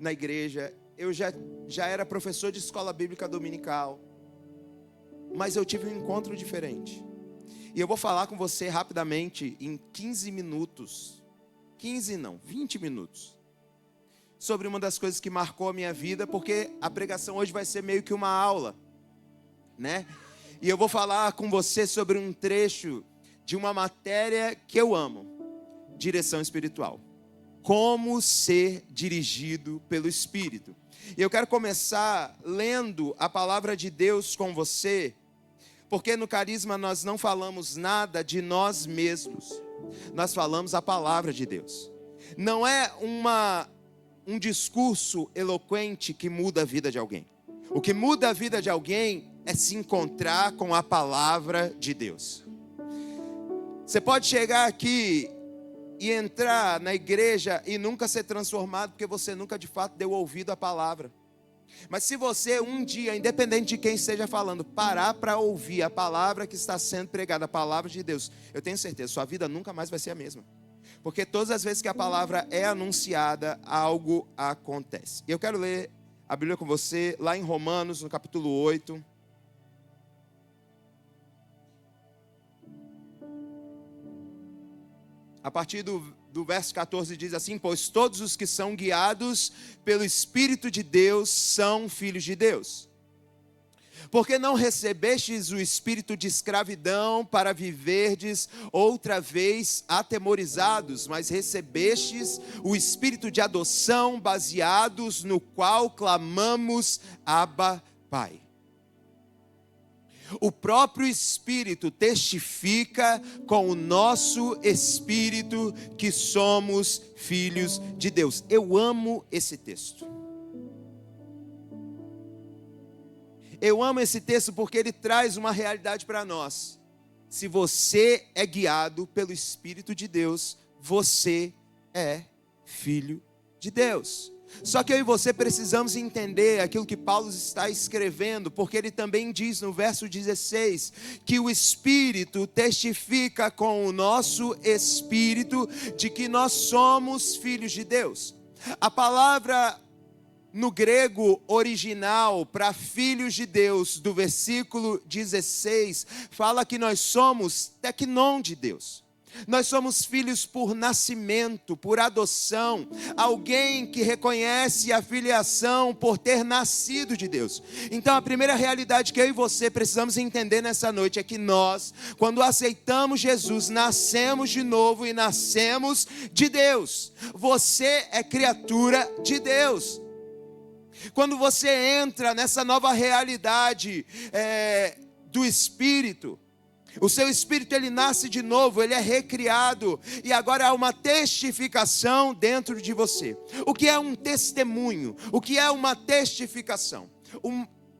na igreja, eu já era professor de escola bíblica dominical, mas eu tive um encontro diferente. E eu vou falar com você rapidamente, em 15 minutos, 15 não, 20 minutos, sobre uma das coisas que marcou a minha vida, porque a pregação hoje vai ser meio que uma aula, né? E eu vou falar com você sobre um trecho de uma matéria que eu amo, direção espiritual. Como ser dirigido pelo Espírito. E eu quero começar lendo a palavra de Deus com você, porque no Carisma nós não falamos nada de nós mesmos, nós falamos a palavra de Deus. Não é um discurso eloquente que muda a vida de alguém. O que muda a vida de alguém é se encontrar com a palavra de Deus. Você pode chegar aqui e entrar na igreja e nunca ser transformado, porque você nunca de fato deu ouvido à palavra. Mas se você um dia, independente de quem esteja falando, parar para ouvir a palavra que está sendo pregada, a palavra de Deus, eu tenho certeza, sua vida nunca mais vai ser a mesma. Porque todas as vezes que a palavra é anunciada, algo acontece. E eu quero ler a Bíblia com você, lá em Romanos, no capítulo 8. A partir do verso 14 diz assim: pois todos os que são guiados pelo Espírito de Deus são filhos de Deus. Porque não recebestes o espírito de escravidão para viverdes outra vez atemorizados, mas recebestes o espírito de adoção, baseados no qual clamamos, Abba, Pai. O próprio Espírito testifica com o nosso espírito que somos filhos de Deus. Eu amo esse texto. Eu amo esse texto porque ele traz uma realidade para nós. Se você é guiado pelo Espírito de Deus, você é filho de Deus. Só que eu e você precisamos entender aquilo que Paulo está escrevendo, porque ele também diz no verso 16, que o Espírito testifica com o nosso espírito de que nós somos filhos de Deus. A palavra no grego original para filhos de Deus, do versículo 16, fala que nós somos teknon de Deus. Nós somos filhos por nascimento, por adoção, alguém que reconhece a filiação por ter nascido de Deus. Então a primeira realidade que eu e você precisamos entender nessa noite é que nós, quando aceitamos Jesus, nascemos de novo e nascemos de Deus. Você é criatura de Deus. Quando você entra nessa nova realidade do Espírito, o seu espírito ele nasce de novo, ele é recriado e agora há uma testificação dentro de você. O que é um testemunho? O que é uma testificação?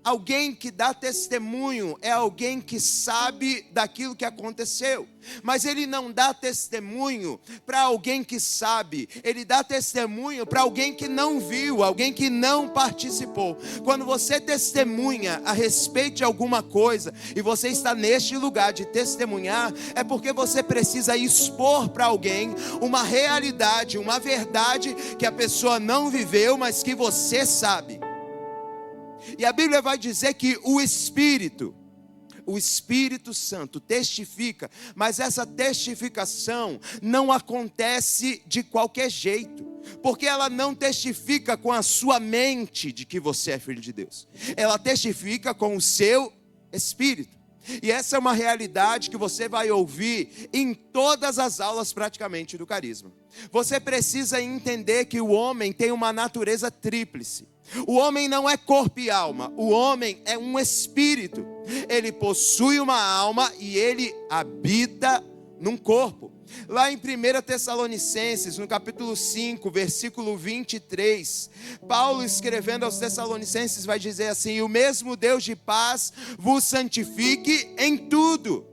Alguém que dá testemunho é alguém que sabe daquilo que aconteceu, mas ele não dá testemunho para alguém que sabe, ele dá testemunho para alguém que não viu, alguém que não participou. Quando você testemunha a respeito de alguma coisa e você está neste lugar de testemunhar, é porque você precisa expor para alguém uma realidade, uma verdade que a pessoa não viveu, mas que você sabe. E a Bíblia vai dizer que o Espírito Santo testifica, mas essa testificação não acontece de qualquer jeito, porque ela não testifica com a sua mente de que você é filho de Deus, ela testifica com o seu Espírito. E essa é uma realidade que você vai ouvir em todas as aulas praticamente do Carisma. Você precisa entender que o homem tem uma natureza tríplice. O homem não é corpo e alma, o homem é um espírito. Ele possui uma alma e ele habita num corpo. Lá em 1 Tessalonicenses, no capítulo 5, versículo 23, Paulo escrevendo aos Tessalonicenses vai dizer assim: o mesmo Deus de paz vos santifique em tudo.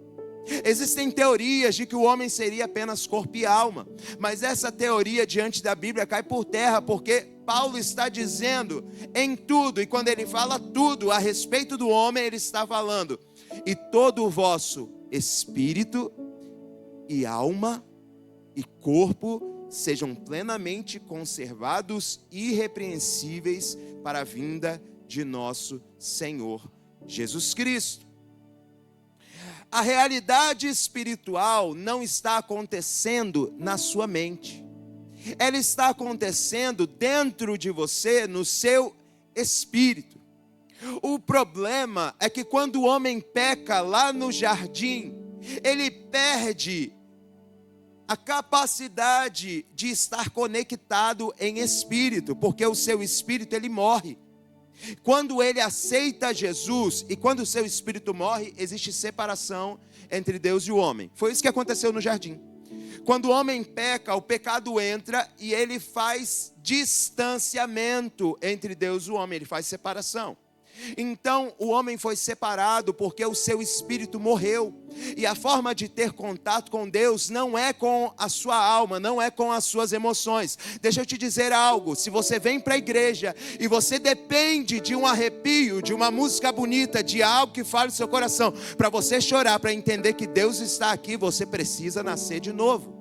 Existem teorias de que o homem seria apenas corpo e alma, mas essa teoria diante da Bíblia cai por terra, porque Paulo está dizendo em tudo, e quando ele fala tudo a respeito do homem, ele está falando, e todo o vosso espírito e alma e corpo sejam plenamente conservados e irrepreensíveis para a vinda de nosso Senhor Jesus Cristo. A realidade espiritual não está acontecendo na sua mente. Ela está acontecendo dentro de você, no seu espírito. O problema é que quando o homem peca lá no jardim, ele perde a capacidade de estar conectado em espírito, porque o seu espírito ele morre. Quando ele aceita Jesus e quando o seu espírito morre, existe separação entre Deus e o homem. Foi isso que aconteceu no jardim. Quando o homem peca, o pecado entra e ele faz distanciamento entre Deus e o homem, ele faz separação. Então o homem foi separado porque o seu espírito morreu. E a forma de ter contato com Deus não é com a sua alma, não é com as suas emoções. Deixa eu te dizer algo, se você vem para a igreja e você depende de um arrepio, de uma música bonita, de algo que fale no seu coração, para você chorar, para entender que Deus está aqui, você precisa nascer de novo.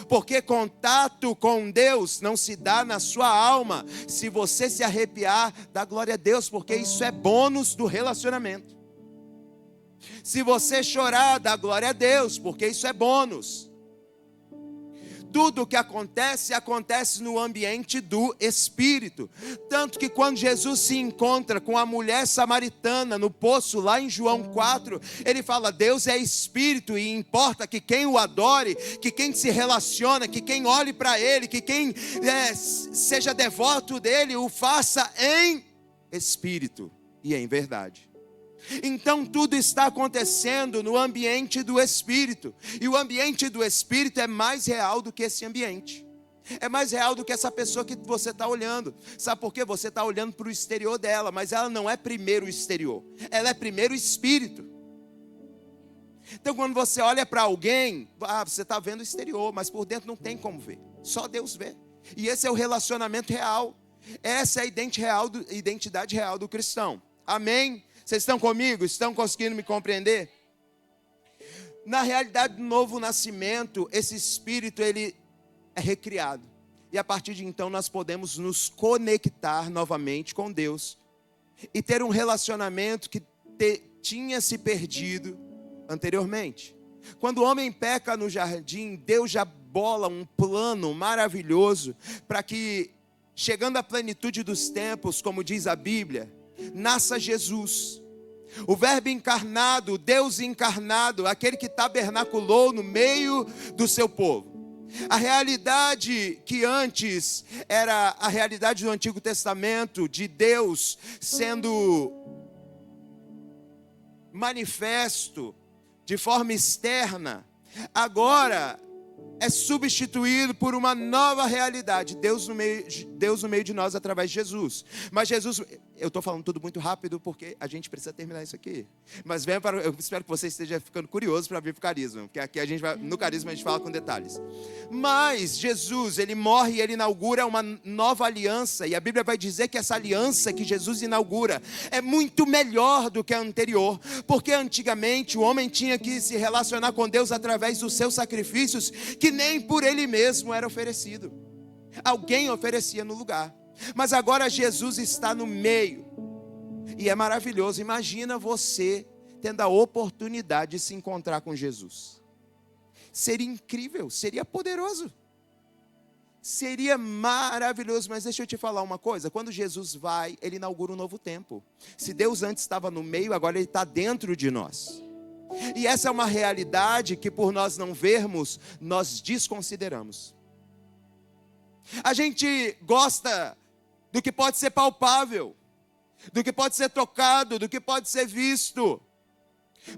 Porque contato com Deus não se dá na sua alma se você se arrepiar da glória a Deus, porque isso é bônus do relacionamento. Se você chorar, dá glória a Deus, porque isso é bônus. Tudo o que acontece, acontece no ambiente do Espírito. Tanto que quando Jesus se encontra com a mulher samaritana no poço, lá em João 4, ele fala, Deus é Espírito e importa que quem o adore, que quem se relaciona, que quem olhe para Ele, que quem seja devoto dEle, o faça em Espírito e em verdade. Então tudo está acontecendo no ambiente do Espírito. E o ambiente do Espírito é mais real do que esse ambiente. É mais real do que essa pessoa que você está olhando. Sabe por quê? Você está olhando para o exterior dela, mas ela não é primeiro o exterior. Ela é primeiro o Espírito. Então quando você olha para alguém, você está vendo o exterior, mas por dentro não tem como ver. Só Deus vê. E esse é o relacionamento real. Essa é a identidade real do cristão. Amém? Vocês estão comigo? Estão conseguindo me compreender? Na realidade do novo nascimento, esse espírito ele é recriado. E a partir de então nós podemos nos conectar novamente com Deus. E ter um relacionamento que tinha se perdido anteriormente. Quando o homem peca no jardim, Deus já bola um plano maravilhoso para que, chegando à plenitude dos tempos, como diz a Bíblia, nasça Jesus, o verbo encarnado, Deus encarnado, aquele que tabernaculou no meio do seu povo. A realidade que antes era a realidade do Antigo Testamento, de Deus sendo manifesto de forma externa, agora é substituído por uma nova realidade, Deus no meio de nós através de Jesus. Mas Jesus, eu estou falando tudo muito rápido porque a gente precisa terminar isso aqui. Mas eu espero que você esteja ficando curioso para vir para o carisma, porque aqui no carisma a gente fala com detalhes. Mas Jesus, ele morre e ele inaugura uma nova aliança, e a Bíblia vai dizer que essa aliança que Jesus inaugura é muito melhor do que a anterior, porque antigamente o homem tinha que se relacionar com Deus através dos seus sacrifícios, que nem por ele mesmo era oferecido. Alguém oferecia no lugar. Mas agora Jesus está no meio. E é maravilhoso. Imagina você tendo a oportunidade de se encontrar com Jesus. Seria incrível, seria poderoso. Seria maravilhoso. Mas deixa eu te falar uma coisa. Quando Jesus vai, ele inaugura um novo tempo. Se Deus antes estava no meio, agora ele está dentro de nós. E essa é uma realidade que por nós não vermos, nós desconsideramos. A gente gosta do que pode ser palpável, do que pode ser tocado, do que pode ser visto.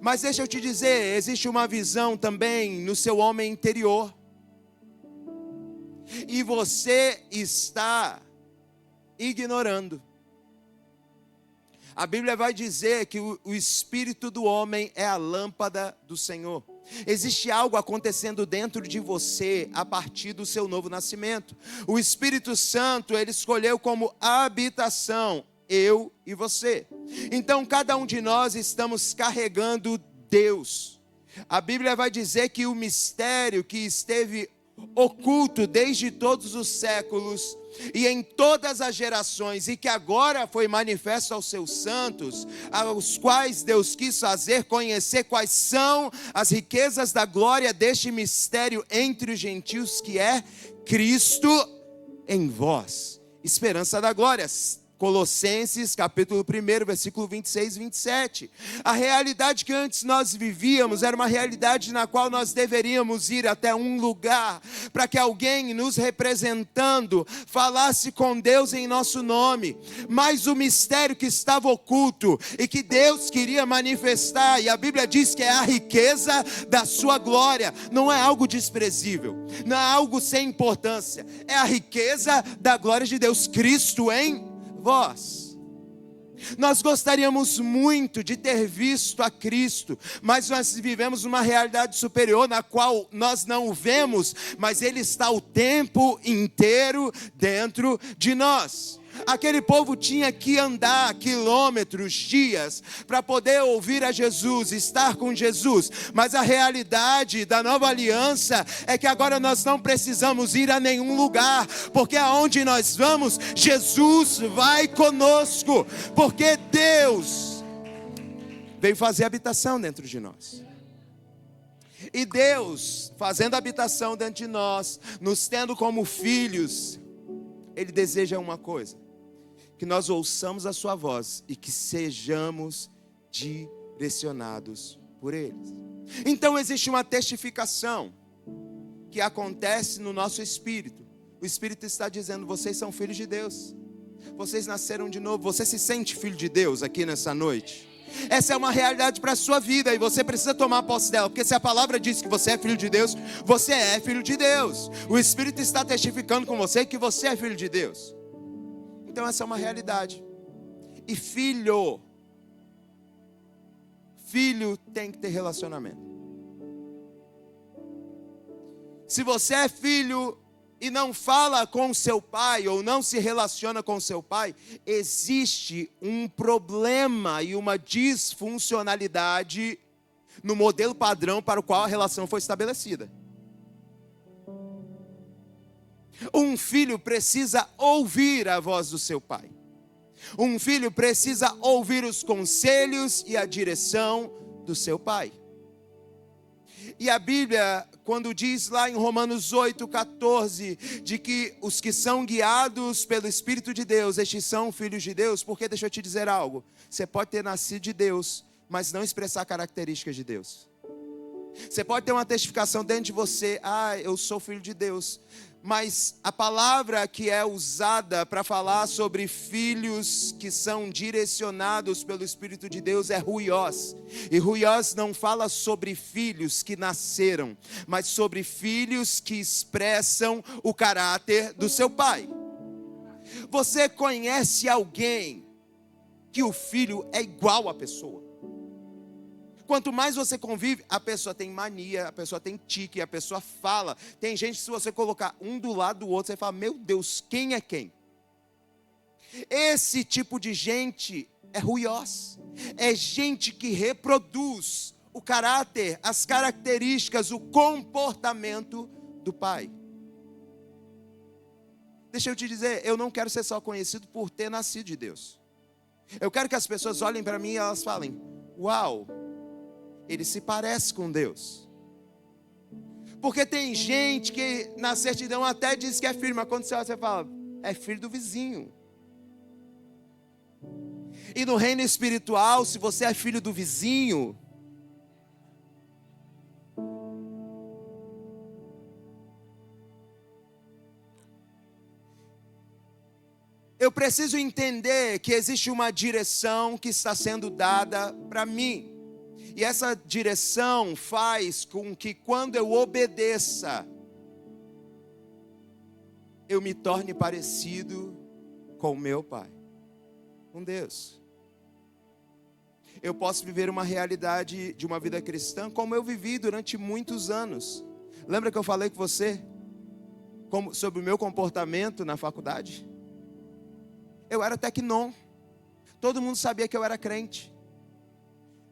Mas deixa eu te dizer, existe uma visão também no seu homem interior. E você está ignorando. A Bíblia vai dizer que o espírito do homem é a lâmpada do Senhor. Existe algo acontecendo dentro de você a partir do seu novo nascimento. O Espírito Santo, ele escolheu como habitação eu e você. Então cada um de nós estamos carregando Deus. A Bíblia vai dizer que o mistério que esteve oculto desde todos os séculos e em todas as gerações, e que agora foi manifesto aos seus santos, aos quais Deus quis fazer conhecer quais são as riquezas da glória deste mistério entre os gentios, que é Cristo em vós, esperança da glória. Colossenses capítulo 1, versículo 26 e 27. A realidade que antes nós vivíamos era uma realidade na qual nós deveríamos ir até um lugar para que alguém nos representando falasse com Deus em nosso nome. Mas o mistério que estava oculto e que Deus queria manifestar, e a Bíblia diz que é a riqueza da sua glória, não é algo desprezível, não é algo sem importância, é a riqueza da glória de Deus, Cristo em vós. Nós gostaríamos muito de ter visto a Cristo, mas nós vivemos uma realidade superior na qual nós não o vemos, mas Ele está o tempo inteiro dentro de nós. Aquele povo tinha que andar quilômetros, dias, para poder ouvir a Jesus, estar com Jesus. Mas a realidade da nova aliança é que agora nós não precisamos ir a nenhum lugar, porque aonde nós vamos, Jesus vai conosco, porque Deus veio fazer habitação dentro de nós. E Deus, fazendo habitação dentro de nós, nos tendo como filhos, Ele deseja uma coisa: que nós ouçamos a sua voz e que sejamos direcionados por eles. Então existe uma testificação que acontece no nosso espírito. O Espírito está dizendo: vocês são filhos de Deus, vocês nasceram de novo. Você se sente filho de Deus aqui nessa noite? Essa é uma realidade para a sua vida e você precisa tomar posse dela, porque se a palavra diz que você é filho de Deus, você é filho de Deus. O Espírito está testificando com você que você é filho de Deus. Então essa é uma realidade. E filho tem que ter relacionamento. Se você é filho e não fala com seu pai, ou não se relaciona com seu pai, existe um problema e uma disfuncionalidade no modelo padrão para o qual a relação foi estabelecida. Um filho precisa ouvir a voz do seu pai. Um filho precisa ouvir os conselhos e a direção do seu pai. E a Bíblia, quando diz lá em Romanos 8,14, de que os que são guiados pelo Espírito de Deus, estes são filhos de Deus, porque deixa eu te dizer algo: você pode ter nascido de Deus, mas não expressar características de Deus. Você pode ter uma testificação dentro de você: eu sou filho de Deus. Mas a palavra que é usada para falar sobre filhos que são direcionados pelo Espírito de Deus é ruiós. E ruiós não fala sobre filhos que nasceram, mas sobre filhos que expressam o caráter do seu pai. Você conhece alguém que o filho é igual à pessoa? Quanto mais você convive, a pessoa tem mania, a pessoa tem tique, a pessoa fala. Tem gente que, se você colocar um do lado do outro, você fala: meu Deus, quem é quem? Esse tipo de gente é ruiós. É gente que reproduz o caráter, as características, o comportamento do pai. Deixa eu te dizer, eu não quero ser só conhecido por ter nascido de Deus. Eu quero que as pessoas olhem para mim e elas falem: uau, ele se parece com Deus. Porque tem gente que na certidão até diz que é filho, mas quando você olha, você fala: é filho do vizinho. E no reino espiritual, se você é filho do vizinho, eu preciso entender que existe uma direção que está sendo dada para mim. E essa direção faz com que, quando eu obedeça, eu me torne parecido com o meu pai, com Deus. Eu posso viver uma realidade de uma vida cristã como eu vivi durante muitos anos. Lembra que eu falei com você sobre o meu comportamento na faculdade? Eu era tecnon. Todo mundo sabia que eu era crente.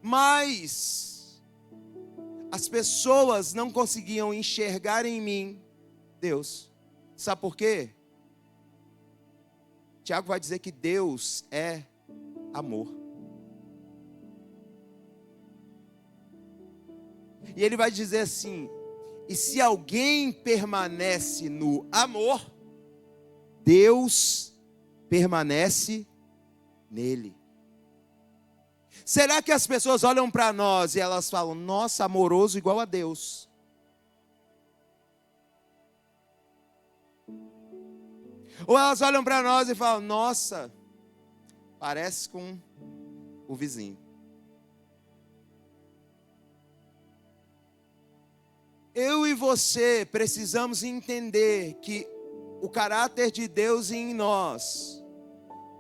Mas as pessoas não conseguiam enxergar em mim Deus. Sabe por quê? Tiago vai dizer que Deus é amor. E ele vai dizer assim: e se alguém permanece no amor, Deus permanece nele. Será que as pessoas olham para nós e elas falam: nossa, amoroso igual a Deus? Ou elas olham para nós e falam: nossa, parece com o vizinho. Eu e você precisamos entender que o caráter de Deus em nós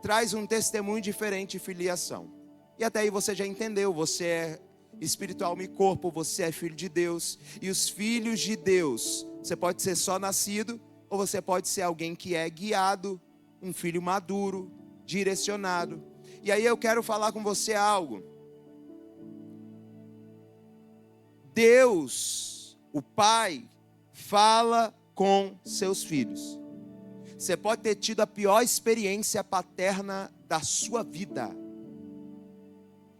traz um testemunho diferente de filiação. E até aí você já entendeu, você é espiritual e corpo, você é filho de Deus. E os filhos de Deus, você pode ser só nascido, ou você pode ser alguém que é guiado, um filho maduro, direcionado. E aí eu quero falar com você algo. Deus, o Pai, fala com seus filhos. Você pode ter tido a pior experiência paterna da sua vida.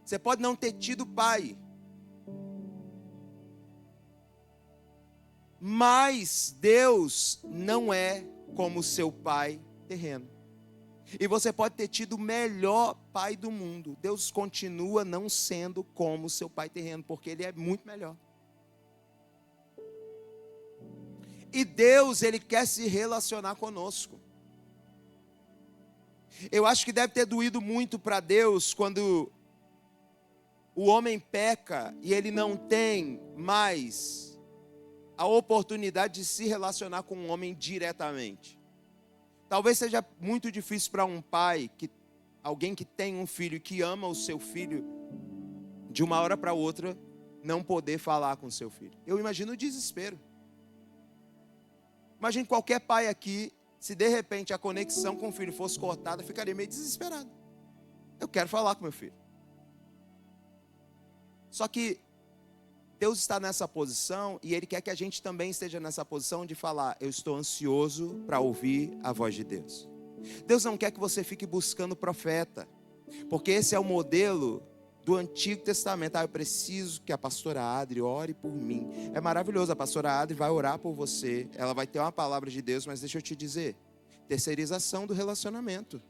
Você pode não ter tido pai. Mas Deus não é como seu pai terreno. E você pode ter tido o melhor pai do mundo. Deus continua não sendo como seu pai terreno, porque Ele é muito melhor. E Deus, Ele quer se relacionar conosco. Eu acho que deve ter doído muito para Deus quando o homem peca e ele não tem mais a oportunidade de se relacionar com um homem diretamente. Talvez seja muito difícil para um pai, alguém que tem um filho, que ama o seu filho, de uma hora para outra, não poder falar com o seu filho. Eu imagino o desespero. Imagine qualquer pai aqui, se de repente a conexão com o filho fosse cortada, ficaria meio desesperado. Eu quero falar com meu filho. Só que Deus está nessa posição e Ele quer que a gente também esteja nessa posição de falar: eu estou ansioso para ouvir a voz de Deus. Deus não quer que você fique buscando profeta, porque esse é o modelo do Antigo Testamento. Eu preciso que a pastora Adri ore por mim. É maravilhoso, a pastora Adri vai orar por você, ela vai ter uma palavra de Deus, mas deixa eu te dizer, terceirização do relacionamento.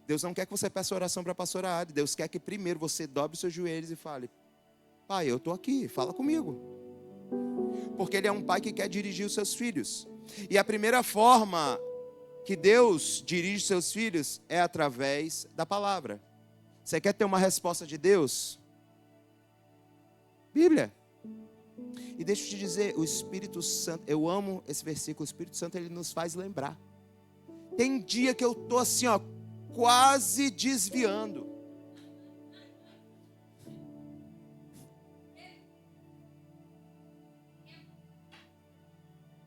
Deus não quer que você peça oração para a pastora Adri. Deus quer que primeiro você dobre os seus joelhos e fale: pai, eu estou aqui, fala comigo. Porque Ele é um pai que quer dirigir os seus filhos. E a primeira forma que Deus dirige seus filhos é através da palavra. Você quer ter uma resposta de Deus? Bíblia. E deixa eu te dizer, o Espírito Santo, eu amo esse versículo, o Espírito Santo, ele nos faz lembrar. Tem dia que eu estou assim, ó, quase desviando.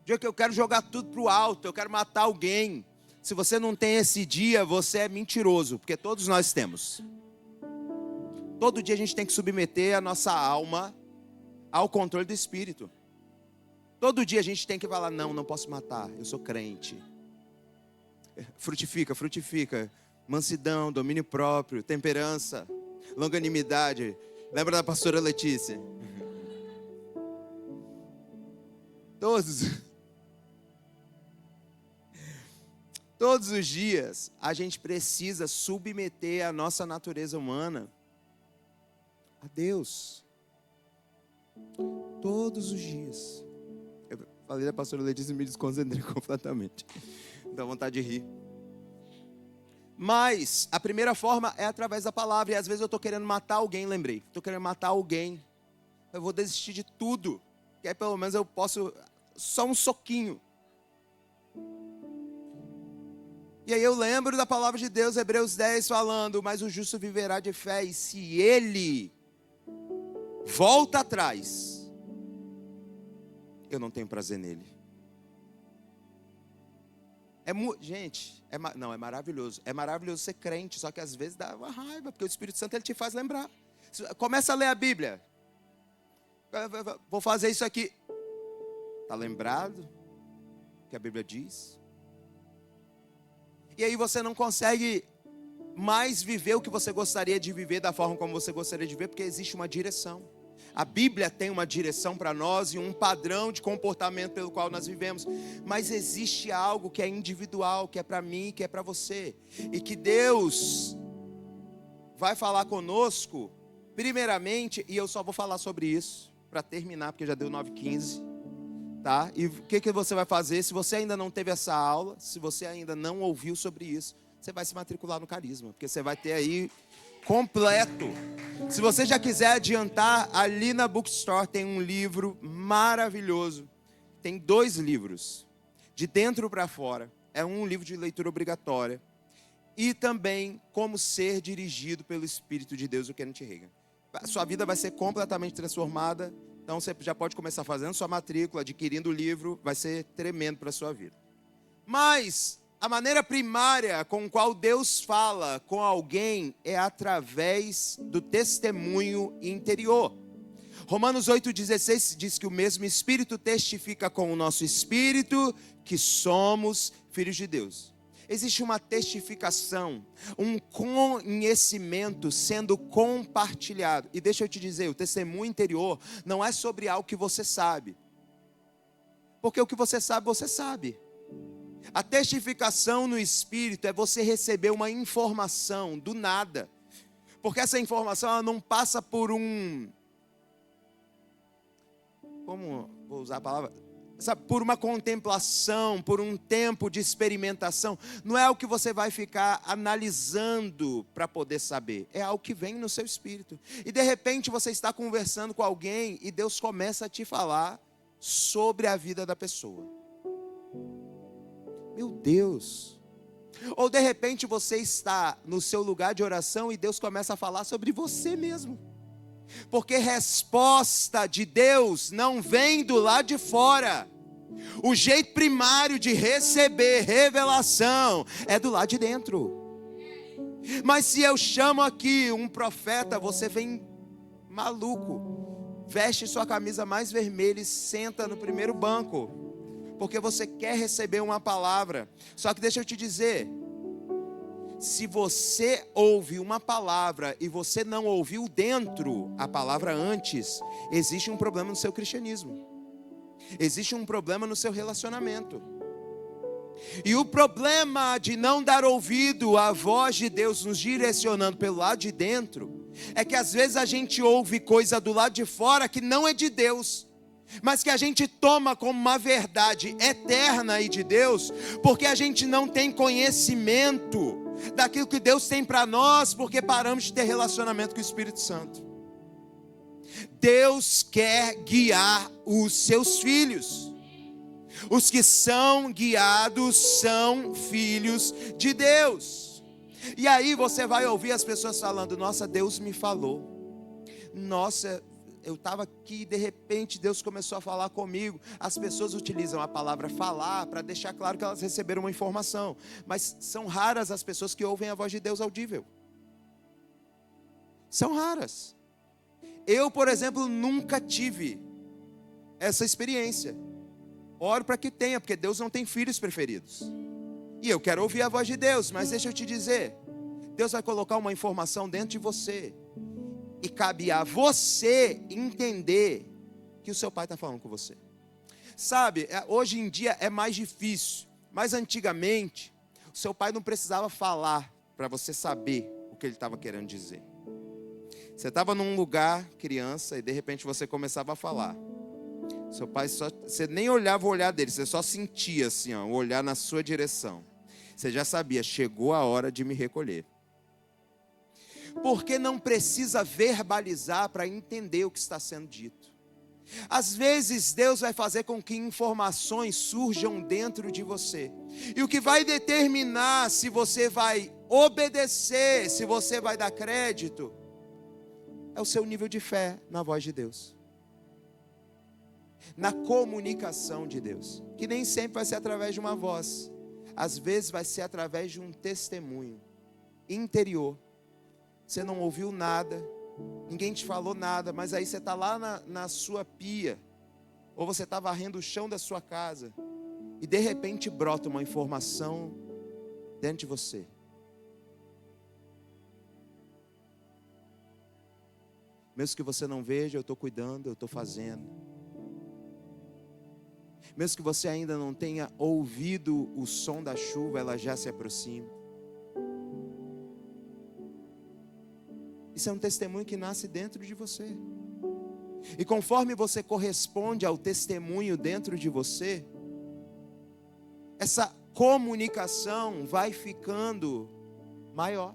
Dia que eu quero jogar tudo para o alto, eu quero matar alguém. Se você não tem esse dia, você é mentiroso, porque todos nós temos. Todo dia a gente tem que submeter a nossa alma ao controle do Espírito. Todo dia a gente tem que falar: não, não posso matar, eu sou crente. Frutifica, frutifica. Mansidão, domínio próprio, temperança, longanimidade. Lembra da pastora Letícia? Todos os dias a gente precisa submeter a nossa natureza humana a Deus. Todos os dias. Eu falei da pastora Letícia e me desconcentrei completamente. Dá vontade de rir. Mas a primeira forma é através da palavra. E às vezes eu estou querendo matar alguém, lembrei. Estou querendo matar alguém. Eu vou desistir de tudo. Que aí pelo menos eu posso, só um soquinho. E aí eu lembro da palavra de Deus, Hebreus 10, falando: mas o justo viverá de fé. E se ele volta atrás, eu não tenho prazer nele. Gente, é maravilhoso. É maravilhoso ser crente, só que às vezes dá uma raiva, porque o Espírito Santo, ele te faz lembrar. Começa a ler a Bíblia. Vou fazer isso aqui. Está lembrado o que a Bíblia diz? E aí você não consegue mais viver o que você gostaria de viver da forma como você gostaria de viver, porque existe uma direção. A Bíblia tem uma direção para nós e um padrão de comportamento pelo qual nós vivemos. Mas existe algo que é individual, que é para mim, que é para você. E que Deus vai falar conosco, primeiramente, e eu só vou falar sobre isso, para terminar, porque já deu 9h15. Tá? E o que você vai fazer? Se você ainda não teve essa aula, se você ainda não ouviu sobre isso, você vai se matricular no Carisma, porque você vai ter aí completo. Se você já quiser adiantar, ali na Bookstore tem um livro maravilhoso. Tem 2 livros, de dentro para fora. É um livro de leitura obrigatória. E também Como Ser Dirigido pelo Espírito de Deus, do Kenneth Hagin. A sua vida vai ser completamente transformada. Então você já pode começar fazendo sua matrícula, adquirindo o livro, vai ser tremendo para a sua vida. Mas a maneira primária com qual Deus fala com alguém é através do testemunho interior. Romanos 8,16 diz que o mesmo Espírito testifica com o nosso espírito que somos filhos de Deus. Existe uma testificação, um conhecimento sendo compartilhado. E deixa eu te dizer, o testemunho interior não é sobre algo que você sabe. Porque o que você sabe, você sabe. A testificação no Espírito é você receber uma informação do nada. Porque essa informação ela não passa por como vou usar a palavra? Sabe, por uma contemplação, por um tempo de experimentação. Não é algo que você vai ficar analisando para poder saber. É algo que vem no seu espírito. E de repente você está conversando com alguém e Deus começa a te falar sobre a vida da pessoa. Meu Deus! Ou de repente você está no seu lugar de oração e Deus começa a falar sobre você mesmo. Porque resposta de Deus não vem do lado de fora. O jeito primário de receber revelação é do lado de dentro. Mas se eu chamo aqui um profeta, você vem maluco. Veste sua camisa mais vermelha e senta no primeiro banco. Porque você quer receber uma palavra. Só que deixa eu te dizer, se você ouve uma palavra e você não ouviu dentro a palavra antes, existe um problema no seu cristianismo. Existe um problema no seu relacionamento. E o problema de não dar ouvido à voz de Deus nos direcionando pelo lado de dentro, é que às vezes a gente ouve coisa do lado de fora que não é de Deus, mas que a gente toma como uma verdade eterna e de Deus, porque a gente não tem conhecimento daquilo que Deus tem para nós, porque paramos de ter relacionamento com o Espírito Santo. Deus quer guiar os seus filhos. Os que são guiados são filhos de Deus. E aí você vai ouvir as pessoas falando: nossa, Deus me falou. Nossa, eu estava aqui e de repente Deus começou a falar comigo. As pessoas utilizam a palavra falar para deixar claro que elas receberam uma informação. Mas são raras as pessoas que ouvem a voz de Deus audível. São raras. Eu, por exemplo, nunca tive essa experiência. Oro para que tenha, porque Deus não tem filhos preferidos. E eu quero ouvir a voz de Deus, mas deixa eu te dizer, Deus vai colocar uma informação dentro de você. E cabe a você entender que o seu pai está falando com você. Sabe, hoje em dia é mais difícil. Mas antigamente, o seu pai não precisava falar para você saber o que ele estava querendo dizer. Você estava num lugar, criança, e de repente você começava a falar. Seu pai você nem olhava o olhar dele, você só sentia assim, ó, o olhar na sua direção. Você já sabia, chegou a hora de me recolher. Porque não precisa verbalizar para entender o que está sendo dito. Às vezes Deus vai fazer com que informações surjam dentro de você. E o que vai determinar se você vai obedecer, se você vai dar crédito, é o seu nível de fé na voz de Deus. Na comunicação de Deus. Que nem sempre vai ser através de uma voz. Às vezes vai ser através de um testemunho interior. Você não ouviu nada, ninguém te falou nada, mas aí você está lá na sua pia, Ou você está varrendo o chão da sua casa e de repente brota uma informação dentro de você. Mesmo que você não veja, eu estou cuidando, eu estou fazendo. Mesmo que você ainda não tenha ouvido o som da chuva, ela já se aproxima. Isso é um testemunho que nasce dentro de você. E conforme você corresponde ao testemunho dentro de você, essa comunicação vai ficando maior.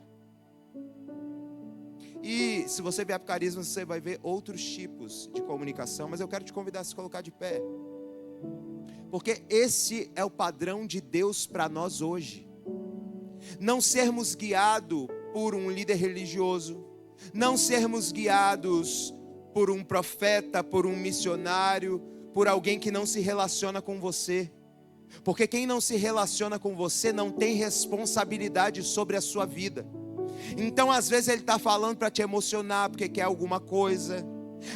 E se você vier para o Carisma, você vai ver outros tipos de comunicação, mas eu quero te convidar a se colocar de pé. Porque esse é o padrão de Deus para nós hoje. Não sermos guiados por um líder religioso, não sermos guiados por um profeta, por um missionário, por alguém que não se relaciona com você. Porque quem não se relaciona com você não tem responsabilidade sobre a sua vida. Então às vezes ele está falando para te emocionar, porque quer alguma coisa.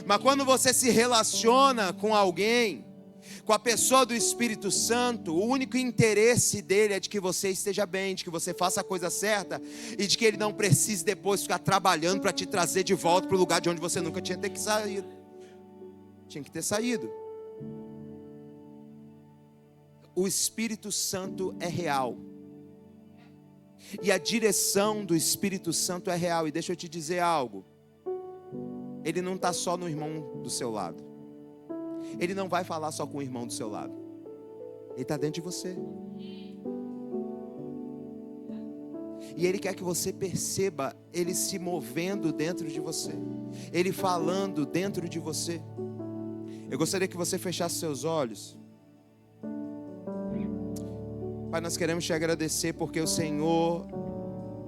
Mas quando você se relaciona com alguém, com a pessoa do Espírito Santo, o único interesse dele é de que você esteja bem, de que você faça a coisa certa e de que ele não precise depois ficar trabalhando para te trazer de volta para o lugar de onde você nunca tinha que sair. Tinha que ter saído. O Espírito Santo é real. E a direção do Espírito Santo é real. E deixa eu te dizer algo. Ele não está só no irmão do seu lado. Ele não vai falar só com o irmão do seu lado. Ele está dentro de você. E Ele quer que você perceba Ele se movendo dentro de você. Ele falando dentro de você. Eu gostaria que você fechasse seus olhos. Pai, nós queremos te agradecer porque o Senhor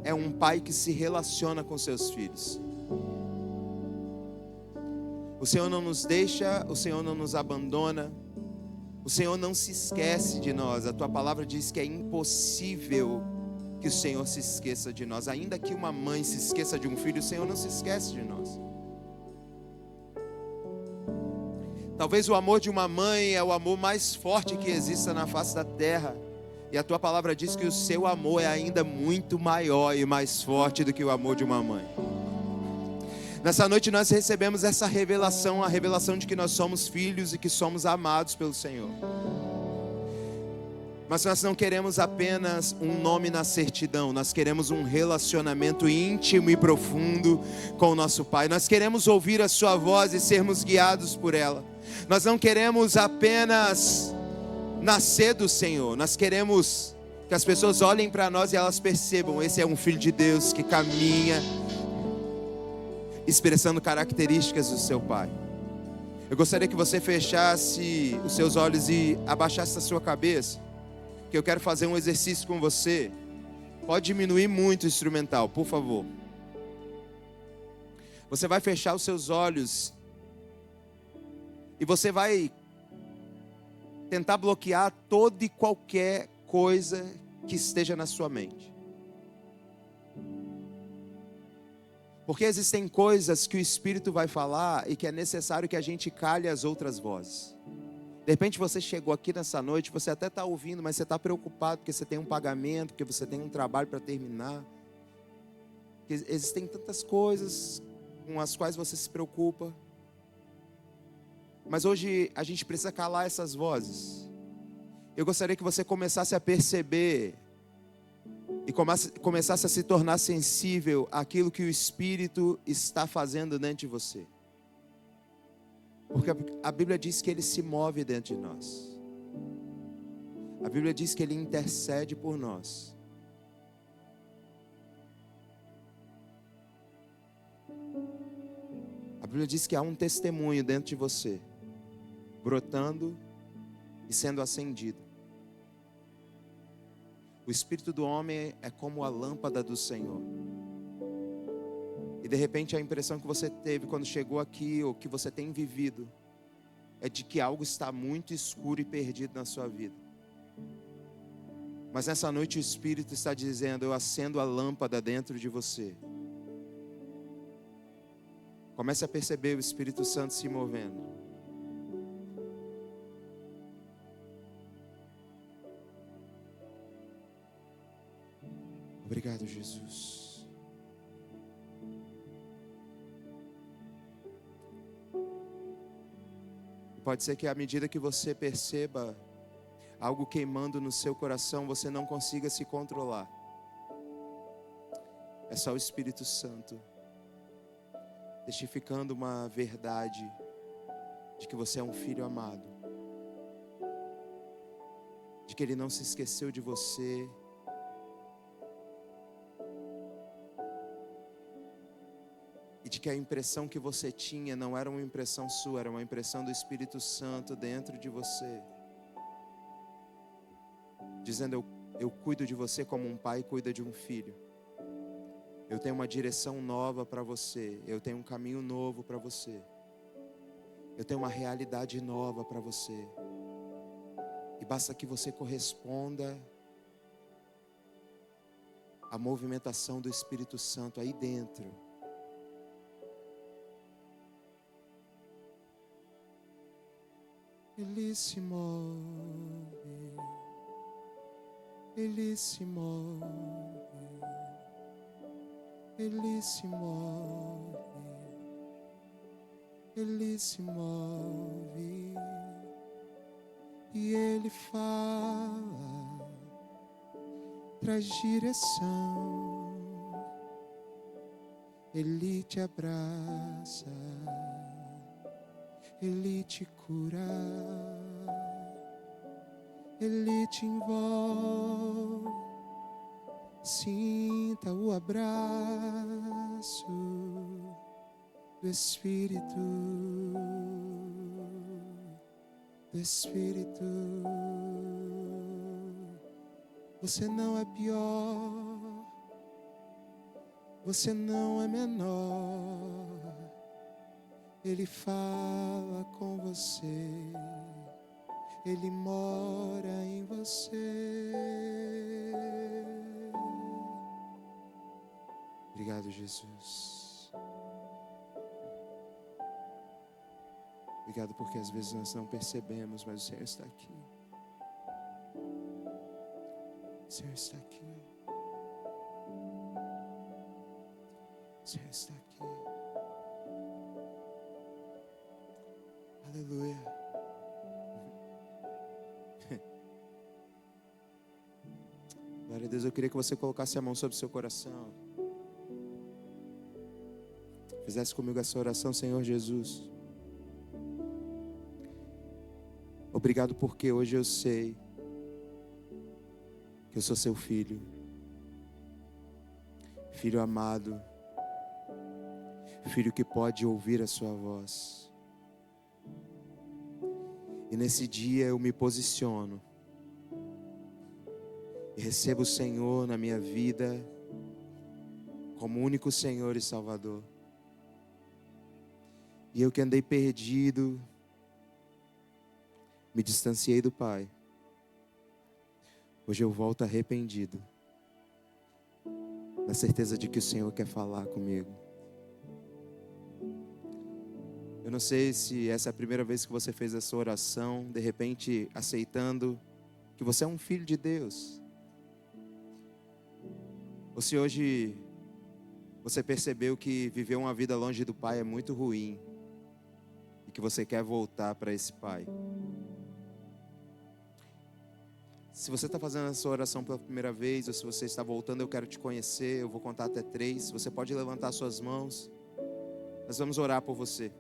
é um Pai que se relaciona com seus filhos. O Senhor não nos deixa, o Senhor não nos abandona, o Senhor não se esquece de nós. A tua palavra diz que é impossível que o Senhor se esqueça de nós. Ainda que uma mãe se esqueça de um filho, o Senhor não se esquece de nós. Talvez o amor de uma mãe é o amor mais forte que exista na face da terra. E a tua palavra diz que o seu amor é ainda muito maior e mais forte do que o amor de uma mãe. Nessa noite nós recebemos essa revelação, a revelação de que nós somos filhos e que somos amados pelo Senhor. Mas nós não queremos apenas um nome na certidão, nós queremos um relacionamento íntimo e profundo com o nosso Pai. Nós queremos ouvir a sua voz e sermos guiados por ela. Nós não queremos apenas nascer do Senhor, nós queremos que as pessoas olhem para nós e elas percebam: esse é um filho de Deus que caminha expressando características do seu Pai. Eu gostaria que você fechasse os seus olhos e abaixasse a sua cabeça, que eu quero fazer um exercício com você. Pode diminuir muito o instrumental, por favor. Você vai fechar os seus olhos e você vai tentar bloquear toda e qualquer coisa que esteja na sua mente. Porque existem coisas que o Espírito vai falar e que é necessário que a gente cale as outras vozes. De repente você chegou aqui nessa noite, você até está ouvindo, mas você está preocupado porque você tem um pagamento, porque você tem um trabalho para terminar. Existem tantas coisas com as quais você se preocupa. Mas hoje a gente precisa calar essas vozes. Eu gostaria que você começasse a perceber e começasse a se tornar sensível àquilo que o Espírito está fazendo dentro de você. Porque a Bíblia diz que Ele se move dentro de nós. A Bíblia diz que Ele intercede por nós. A Bíblia diz que há um testemunho dentro de você, brotando e sendo acendido. O espírito do homem é como a lâmpada do Senhor. E de repente a impressão que você teve quando chegou aqui, ou que você tem vivido, é de que algo está muito escuro e perdido na sua vida. Mas nessa noite o Espírito está dizendo: eu acendo a lâmpada dentro de você. Comece a perceber o Espírito Santo se movendo. Obrigado, Jesus. Pode ser que à medida que você perceba algo queimando no seu coração, você não consiga se controlar. É só o Espírito Santo testificando uma verdade de que você é um filho amado, de que Ele não se esqueceu de você, e de que a impressão que você tinha não era uma impressão sua, era uma impressão do Espírito Santo dentro de você, dizendo: eu cuido de você como um pai cuida de um filho. Eu tenho uma direção nova para você, eu tenho um caminho novo para você, eu tenho uma realidade nova para você, e basta que você corresponda à movimentação do Espírito Santo aí dentro. Ele se move, Ele se move, Ele se move, Ele se move, e Ele fala, traz direção, Ele te abraça, Ele te cura, Ele te envolve, sinta o abraço do Espírito, do Espírito. Você não é pior, você não é menor. Ele fala com você, Ele mora em você. Obrigado, Jesus. Obrigado porque às vezes nós não percebemos, mas o Senhor está aqui. O Senhor está aqui. O Senhor está aqui. Aleluia. Glória a Deus, eu queria que você colocasse a mão sobre o seu coração. Fizesse comigo essa oração. Senhor Jesus, obrigado porque hoje eu sei que eu sou seu filho, filho amado, filho que pode ouvir a sua voz. E nesse dia eu me posiciono e recebo o Senhor na minha vida como único Senhor e Salvador. E eu que andei perdido, me distanciei do Pai, hoje eu volto arrependido, na certeza de que o Senhor quer falar comigo. Eu não sei se essa é a primeira vez que você fez essa oração, de repente aceitando que você é um filho de Deus. Ou se hoje você percebeu que viver uma vida longe do Pai é muito ruim e que você quer voltar para esse Pai. Se você está fazendo essa oração pela primeira vez, ou se você está voltando, eu quero te conhecer, eu vou contar até 3. Você pode levantar suas mãos, nós vamos orar por você.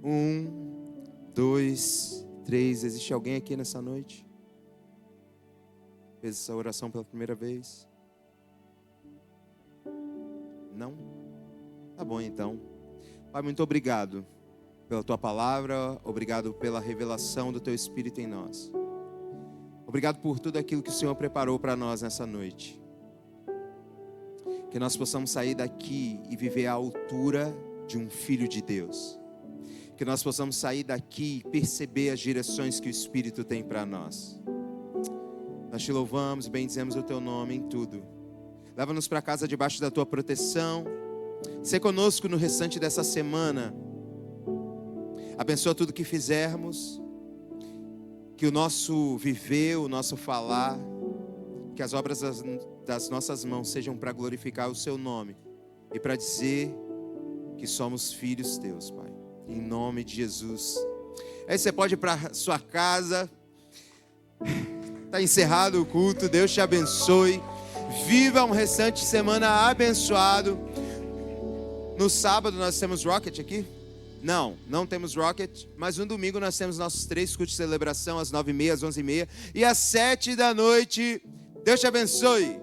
1, 2, 3. Existe alguém aqui nessa noite? Fez essa oração pela primeira vez? Não? Tá bom então. Pai, muito obrigado pela tua palavra, obrigado pela revelação do teu Espírito em nós. Obrigado por tudo aquilo que o Senhor preparou para nós nessa noite. Que nós possamos sair daqui e viver à altura de um filho de Deus. Que nós possamos sair daqui e perceber as direções que o Espírito tem para nós. Nós te louvamos e bendizemos o teu nome em tudo. Leva-nos para casa debaixo da tua proteção. Sê conosco no restante dessa semana. Abençoa tudo que fizermos. Que o nosso viver, o nosso falar, que as obras das nossas mãos sejam para glorificar o seu nome e para dizer que somos filhos teus, Pai. Em nome de Jesus. Aí você pode ir para sua casa. Está encerrado o culto. Deus te abençoe. Viva um restante de semana abençoado. No sábado nós temos Rocket aqui? Não temos Rocket. Mas no domingo nós temos nossos 3 cultos de celebração, às 9h30, às 11h30 e às 7 da noite. Deus te abençoe.